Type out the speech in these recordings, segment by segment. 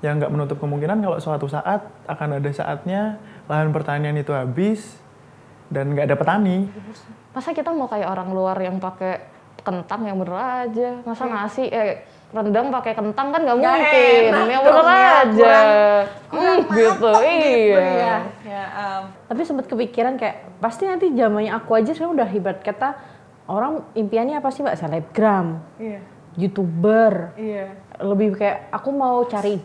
yang nggak menutup kemungkinan kalau suatu saat akan ada saatnya lahan pertanian itu habis dan nggak ada petani. Masa kita mau kayak orang luar yang pakai kentang yang bener aja, masa nasi rendang pakai kentang kan nggak mungkin, yang bener aja, gitu, iya. Tapi sempat kepikiran kayak pasti nanti zamannya aku aja sekarang udah hebat kata orang impiannya apa sih Mbak, selebgram, YouTuber, lebih kayak aku mau cari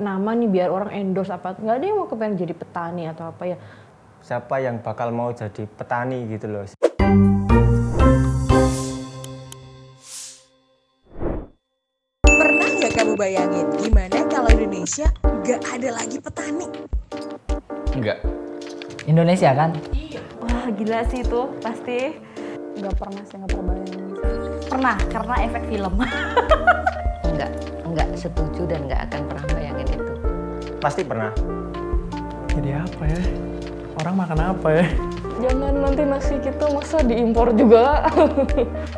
nama nih biar orang endorse apa, nggak ada yang mau kepengen jadi petani atau apa ya. Siapa yang bakal mau jadi petani gitu loh. Pernah nggak kamu bayangin gimana kalau Indonesia nggak ada lagi petani? Enggak. Indonesia kan? Wah gila sih itu pasti. Nggak pernah sih, nggak pernah bayangin. Pernah karena efek film. Enggak setuju dan enggak akan pernah bayangin itu. Pasti pernah. Jadi apa ya? Orang makan apa ya? Jangan nanti nasi kita masa diimpor juga.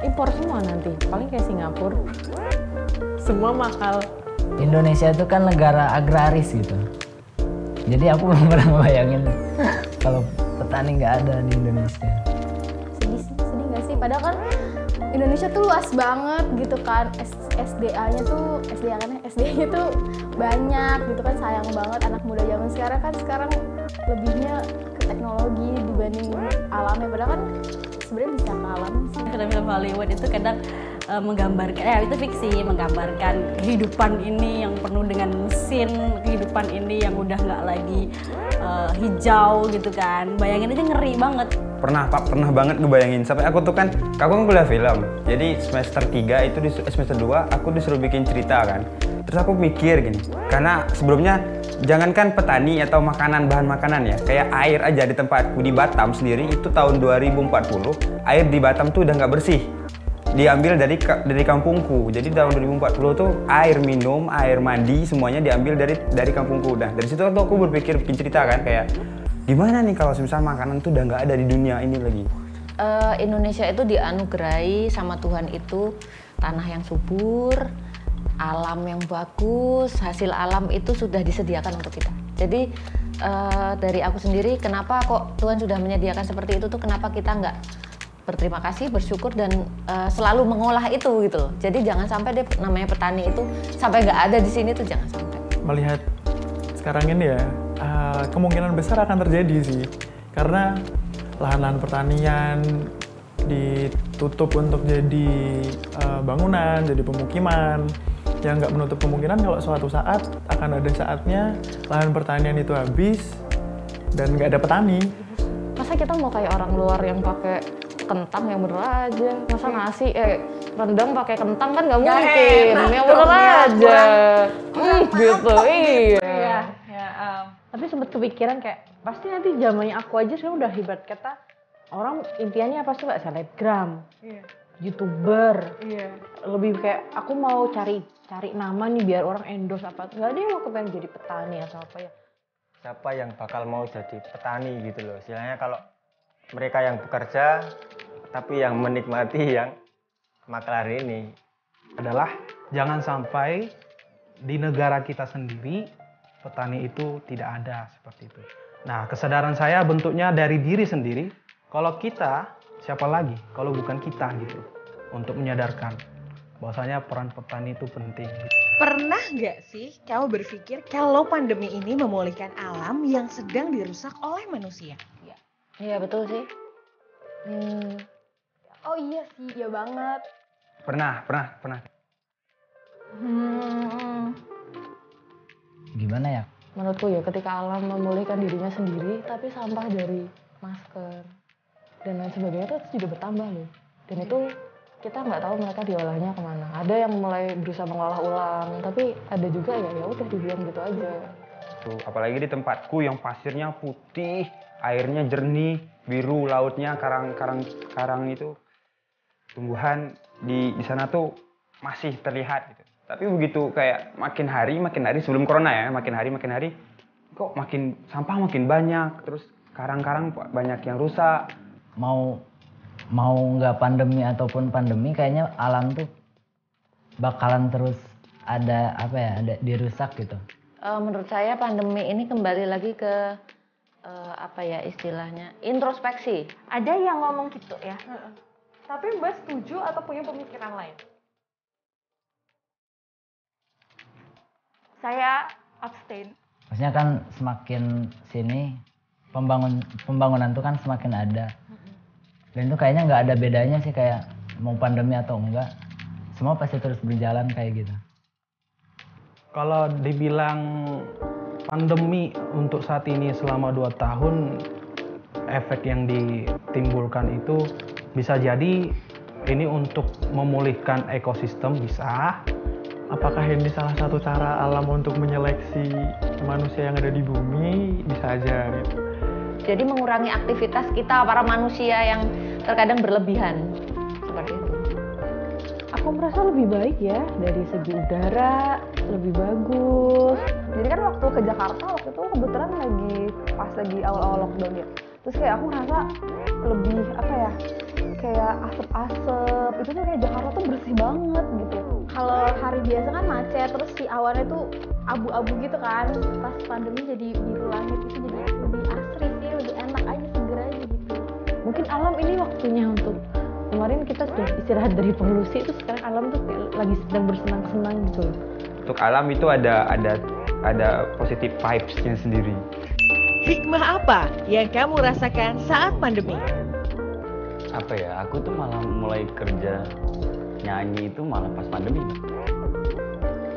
Impor semua nanti, paling kayak Singapura. Semua mahal. Indonesia itu kan negara agraris gitu. Jadi aku belum pernah bayangin kalau petani nggak ada di Indonesia. Sedih nggak sih? Padahal kan Indonesia tuh luas banget gitu kan. SDA-nya tuh banyak gitu kan, sayang banget anak muda zaman sekarang kan lebihnya ke teknologi dibanding alamnya, padahal kan sebenarnya bisa ke alam sih. Film-film Hollywood itu kadang menggambarkan, itu fiksi, menggambarkan kehidupan ini yang penuh dengan mesin, kehidupan ini yang udah nggak lagi hijau gitu kan. Bayangin aja ngeri banget. Pernah banget ngebayangin. Sampai aku tuh kan, aku kan kuliah film. Jadi semester 3 itu semester 2 aku disuruh bikin cerita kan. Terus aku mikir gini, karena sebelumnya jangankan petani atau bahan makanan ya, kayak air aja di tempatku di Batam sendiri itu tahun 2040 air di Batam tuh udah nggak bersih. Diambil dari kampungku. Jadi tahun 2040 tuh air minum, air mandi semuanya diambil dari kampungku. Udah dari situ tuh aku berpikir bikin cerita kan, kayak gimana nih kalau misal makanan tuh udah nggak ada di dunia ini lagi. Indonesia itu dianugerahi sama Tuhan itu tanah yang subur, alam yang bagus, hasil alam itu sudah disediakan untuk kita. Jadi dari aku sendiri, kenapa kok Tuhan sudah menyediakan seperti itu tuh, kenapa kita nggak berterima kasih, bersyukur dan selalu mengolah itu gitu loh. Jadi jangan sampai deh namanya petani itu sampai nggak ada di sini tuh, jangan sampai. Melihat Sekarang ini ya, kemungkinan besar akan terjadi sih, karena lahan-lahan pertanian ditutup untuk jadi bangunan, jadi pemukiman, yang nggak menutup kemungkinan kalau suatu saat akan ada saatnya lahan pertanian itu habis dan nggak ada petani. Masa kita mau kayak orang luar yang pakai kentang yang bener aja, masa nasi rendang pakai kentang kan nggak mungkin, yang bener aja, gitu, iya. Tapi sempat kepikiran kayak pasti nanti zamannya aku aja sekarang udah hebat kata orang impiannya apa sih Mbak, selebgram, YouTuber, lebih kayak aku mau cari nama nih biar orang endorse apa, nggak ada yang mau kepengen jadi petani atau apa ya. Siapa yang bakal mau jadi petani gitu loh. Istilahnya kalau mereka yang bekerja tapi yang menikmati yang makelar ini adalah jangan sampai di negara kita sendiri petani itu tidak ada seperti itu. Nah, kesadaran saya bentuknya dari diri sendiri. Kalau kita, siapa lagi kalau bukan kita gitu, untuk menyadarkan bahwasanya peran petani itu penting. Pernah nggak sih kamu berpikir kalau pandemi ini memulihkan alam yang sedang dirusak oleh manusia? Iya betul sih. Oh iya sih, iya banget. Pernah. Gimana ya? Menurutku ya ketika alam memulihkan dirinya sendiri, tapi sampah dari masker dan lain sebagainya itu juga bertambah loh. Dan itu kita nggak tahu mereka diolahnya kemana. Ada yang mulai berusaha mengolah ulang, tapi ada juga ya udah dibiarkan gitu aja. Tuh, apalagi di tempatku yang pasirnya putih, airnya jernih, biru lautnya, karang itu tumbuhan di sana tuh masih terlihat gitu. Tapi begitu kayak makin hari sebelum corona ya, makin hari kok sampah makin banyak, terus karang-karang banyak yang rusak. Mau nggak pandemi ataupun pandemi, kayaknya alam tuh bakalan terus ada dirusak gitu. Menurut saya pandemi ini kembali lagi ke apa ya istilahnya, introspeksi. Ada yang ngomong gitu ya. Tapi Mbak setuju atau punya pemikiran lain? Saya abstain. Maksudnya kan semakin sini pembangunan tuh kan semakin ada. Dan itu kayaknya nggak ada bedanya sih kayak mau pandemi atau enggak. Semua pasti terus berjalan kayak gitu. Kalau dibilang pandemi untuk saat ini selama 2 tahun, efek yang ditimbulkan itu bisa jadi ini untuk memulihkan ekosistem bisa. Apakah ini salah satu cara alam untuk menyeleksi manusia yang ada di bumi? Bisa aja gitu. Jadi mengurangi aktivitas kita para manusia yang terkadang berlebihan. Seperti itu. Aku merasa lebih baik ya, dari segi udara lebih bagus. Jadi kan waktu ke Jakarta waktu itu kebetulan pas lagi awal-awal lockdown ya. Terus kayak aku ngerasa lebih apa ya, kayak asap-asap itu tuh kayak Jakarta tuh bersih banget gitu. Kalau hari biasa kan macet, terus si awannya tuh abu-abu gitu kan. Pas pandemi jadi biru langit itu jadi lebih asri sih, lebih enak aja, seger aja gitu. Mungkin alam ini waktunya untuk, kemarin kita sudah istirahat dari polusi, itu sekarang alam tuh kayak lagi sedang bersenang-senang gitu loh. Untuk alam itu ada positive vibes-nya sendiri. Hikmah apa yang kamu rasakan saat pandemi? Apa ya, aku tuh malah mulai kerja nyanyi itu malah pas pandemi.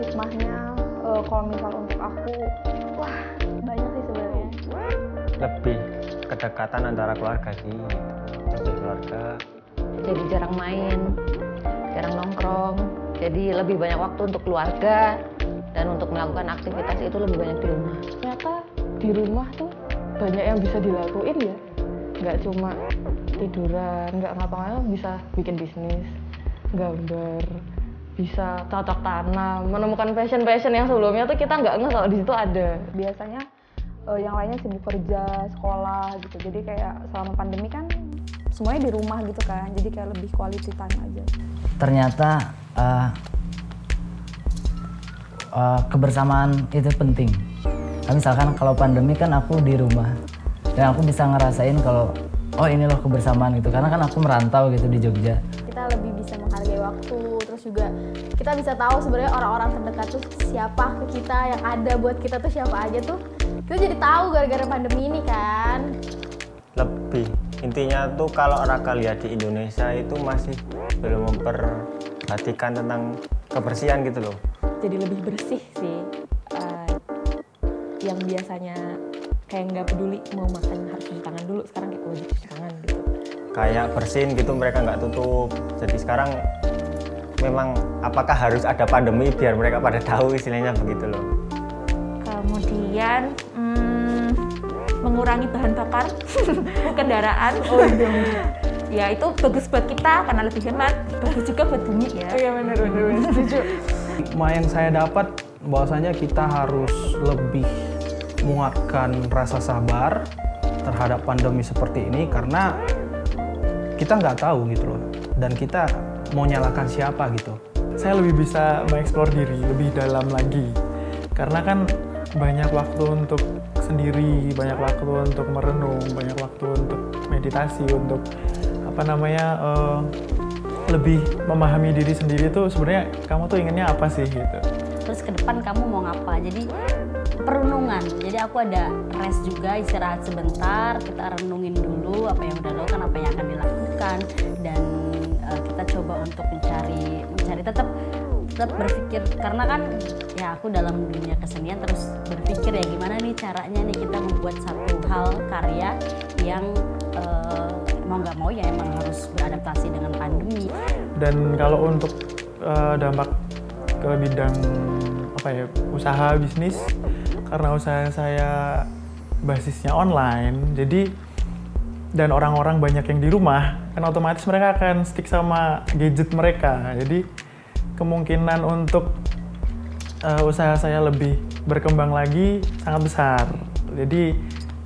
Hikmahnya kalau misal untuk aku, wah banyak sih sebenarnya. Lebih kedekatan antara keluarga sih, lebih keluarga. Jadi jarang main, jarang nongkrong. Jadi lebih banyak waktu untuk keluarga dan untuk melakukan aktivitas itu lebih banyak di rumah. Ternyata di rumah tuh banyak yang bisa dilakuin ya. Nggak cuma tiduran, nggak ngapa-ngapain, bisa bikin bisnis, gambar, bisa cocok tanam, menemukan passion yang sebelumnya tuh kita nggak ngeh kalau di situ ada. Biasanya yang lainnya sibuk kerja, sekolah gitu. Jadi kayak selama pandemi kan semuanya di rumah gitu kan. Jadi kayak lebih quality time aja. Ternyata kebersamaan itu penting. Nah, misalkan kalau pandemi kan aku di rumah dan aku bisa ngerasain kalau oh ini loh kebersamaan gitu, karena kan aku merantau gitu di Jogja. Kita lebih bisa menghargai waktu, terus juga kita bisa tahu sebenarnya orang-orang terdekat tuh siapa ke kita, yang ada buat kita tuh siapa aja tuh. Kita jadi tahu gara-gara pandemi ini kan. Lebih intinya tuh kalau Raka lihat di Indonesia itu masih belum memperhatikan tentang kebersihan gitu loh. Jadi lebih bersih sih. Yang biasanya kayak nggak peduli mau makan harus cuci tangan dulu, sekarang kayak wajib cuci tangan gitu. Kayak bersin gitu mereka nggak tutup. Jadi sekarang memang apakah harus ada pandemi biar mereka pada tahu, istilahnya begitu loh. Kemudian mengurangi bahan bakar kendaraan. Oh iya. Ya itu bagus buat kita karena lebih hemat, bagus juga buat bumi ya. Iya benar setuju. Hikmah yang saya dapat bahwasanya kita harus lebih menguatkan rasa sabar terhadap pandemi seperti ini karena kita nggak tahu gitu loh, dan kita mau nyalakan siapa gitu. Saya lebih bisa mengeksplor diri lebih dalam lagi karena kan banyak waktu untuk sendiri, banyak waktu untuk merenung, banyak waktu untuk meditasi, untuk lebih memahami diri sendiri tuh sebenarnya kamu tuh inginnya apa sih gitu. Terus ke depan kamu mau ngapa, jadi perenungan. Jadi aku ada rest juga, istirahat sebentar, kita renungin dulu apa yang udah lakukan, apa yang akan dilakukan, dan kita coba untuk mencari tetap berpikir, karena kan ya aku dalam dunia kesenian terus berpikir ya gimana nih caranya nih kita membuat satu hal karya yang mau nggak mau ya emang harus beradaptasi dengan pandemi. Dan kalau untuk dampak ke bidang usaha bisnis, karena usaha saya basisnya online, jadi dan orang-orang banyak yang di rumah, kan otomatis mereka akan stick sama gadget mereka. Jadi kemungkinan untuk usaha saya lebih berkembang lagi sangat besar. Jadi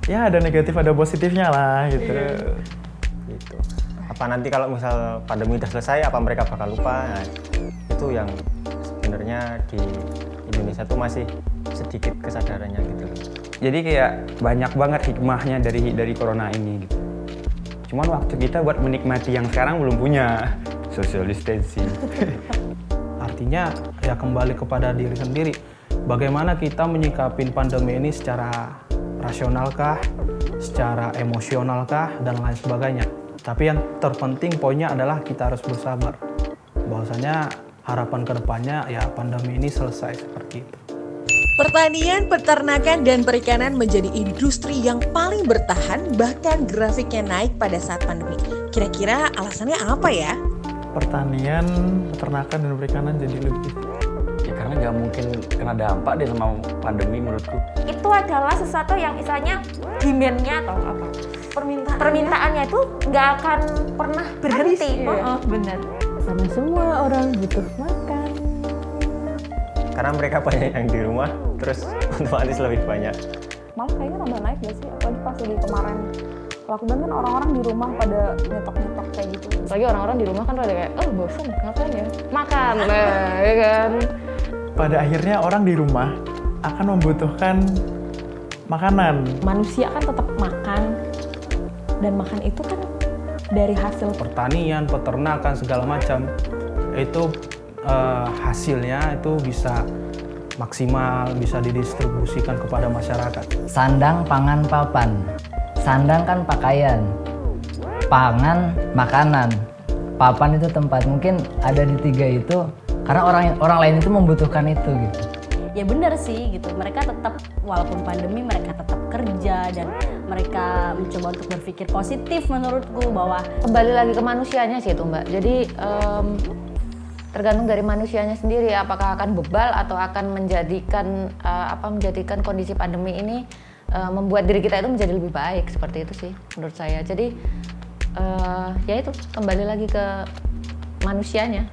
ya ada negatif ada positifnya lah gitu. Gitu. Apa nanti kalau misal pandemi udah selesai, apa mereka bakal lupa? Nah, itu yang sebenarnya di Indonesia tuh masih sedikit kesadarannya gitu. Jadi kayak banyak banget hikmahnya dari corona ini gitu. Cuman waktu kita buat menikmati yang sekarang belum punya, social distancing. Artinya ya kembali kepada diri sendiri. Bagaimana kita menyikapin pandemi ini secara rasionalkah, secara emosionalkah, dan lain sebagainya. Tapi yang terpenting poinnya adalah kita harus bersabar. Bahwasanya harapan kedepannya ya pandemi ini selesai seperti itu. Pertanian, peternakan, dan perikanan menjadi industri yang paling bertahan, bahkan grafiknya naik pada saat pandemi. Kira-kira alasannya apa ya? Pertanian, peternakan, dan perikanan jadi lebih. Ya karena nggak mungkin kena dampak deh sama pandemi menurutku. Itu adalah sesuatu yang istilahnya demand-nya atau apa? Permintaannya itu nggak akan pernah berhenti. Bener. Sama semua orang butuh makan. Karena mereka banyak yang di rumah, terus otomatis lebih banyak. Malah kayaknya tambah naik gak sih? Apalagi pas di kemarin lockdown kan orang-orang di rumah pada nyetok-nyetok kayak gitu. Lagi orang-orang di rumah kan pada kayak, oh bosan, ngapain ya? Makan, ya kan? Pada akhirnya orang di rumah akan membutuhkan makanan. Manusia kan tetap makan, dan makan itu kan dari hasil Pertanian, peternakan, segala macam, itu hasilnya itu bisa maksimal, bisa didistribusikan kepada masyarakat. Sandang, pangan, papan. Sandang kan pakaian, pangan makanan, papan itu tempat. Mungkin ada di tiga itu karena orang lain itu membutuhkan itu gitu. Ya benar sih gitu, mereka tetap walaupun pandemi mereka tetap kerja dan mereka mencoba untuk berpikir positif menurutku bahwa kembali lagi ke manusianya sih itu Mbak. Jadi tergantung dari manusianya sendiri apakah akan bebal atau akan menjadikan kondisi pandemi ini membuat diri kita itu menjadi lebih baik, seperti itu sih menurut saya. Jadi ya itu kembali lagi ke manusianya.